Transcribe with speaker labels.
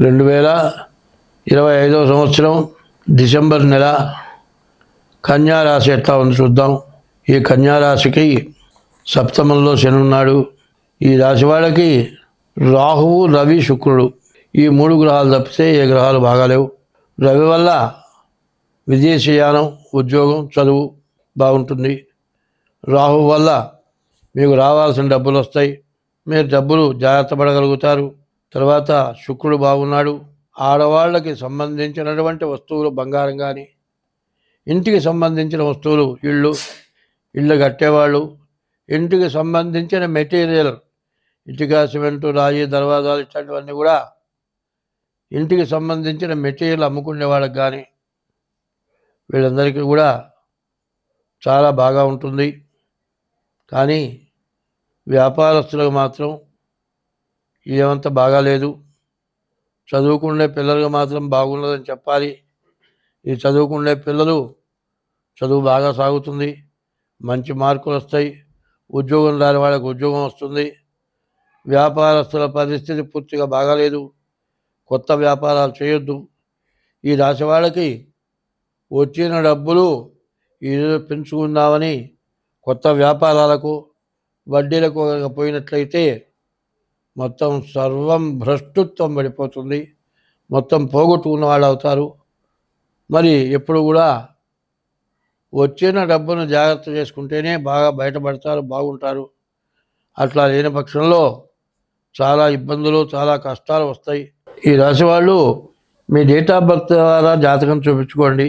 Speaker 1: 2025వ సంవత్సరం డిసెంబర్ నెల కన్యా రాశి ఎట్లా ఉంది చూద్దాం. ఈ కన్యా రాశికి సప్తమంలో శని ఉన్నాడు. ఈ రాశి వాళ్ళకి రాహువు, రవి, శుక్రుడు ఈ 3 గ్రహాలు తప్పితే ఏ గ్రహాలు బాగాలేవు. రవి వల్ల విదేశీయానం, ఉద్యోగం, చదువు బాగుంటుంది. రాహు వల్ల మీకు రావాల్సిన డబ్బులు వస్తాయి, మీరు డబ్బులు జాగ్రత్త పడగలుగుతారు. తర్వాత శుక్రుడు బాగున్నాడు. ఆడవాళ్ళకి సంబంధించినటువంటి వస్తువులు, బంగారం కానీ ఇంటికి సంబంధించిన వస్తువులు, ఇళ్ళు కట్టేవాళ్ళు, ఇంటికి సంబంధించిన మెటీరియల్, ఇటుక, సిమెంటు, రాయి, దర్వాజాలు ఇట్లాంటివన్నీ కూడా ఇంటికి సంబంధించిన మెటీరియల్ అమ్ముకునే వాళ్ళకి కానీ వీళ్ళందరికీ కూడా చాలా బాగా ఉంటుంది. కానీ వ్యాపారస్తులకు మాత్రం ఏమంత బాగాలేదు. చదువుకునే పిల్లలకు మాత్రం బాగున్నదని చెప్పాలి. ఈ చదువుకునే పిల్లలు చదువు బాగా సాగుతుంది, మంచి మార్కులు వస్తాయి, ఉద్యోగం రాని వాళ్ళకి ఉద్యోగం వస్తుంది. వ్యాపారస్తుల పరిస్థితి పూర్తిగా బాగాలేదు, కొత్త వ్యాపారాలు చేయొద్దు. ఈ రాశి వాళ్ళకి వచ్చిన డబ్బులు ఈరోజు పెంచుకుందామని కొత్త వ్యాపారాలకు, వడ్డీలకు పోయినట్లయితే మొత్తం సర్వం భ్రష్టుత్వం పడిపోతుంది, మొత్తం పోగొట్టుకున్న వాళ్ళు అవుతారు. మరి ఎప్పుడు కూడా వచ్చిన డబ్బును జాగ్రత్త చేసుకుంటేనే బాగా బయటపడతారు, బాగుంటారు. అట్లా లేని పక్షంలో చాలా ఇబ్బందులు, చాలా కష్టాలు వస్తాయి. ఈ రాశి వాళ్ళు మీ డేట్ ఆఫ్ బర్త్ ద్వారా జాతకం చూపించుకోండి.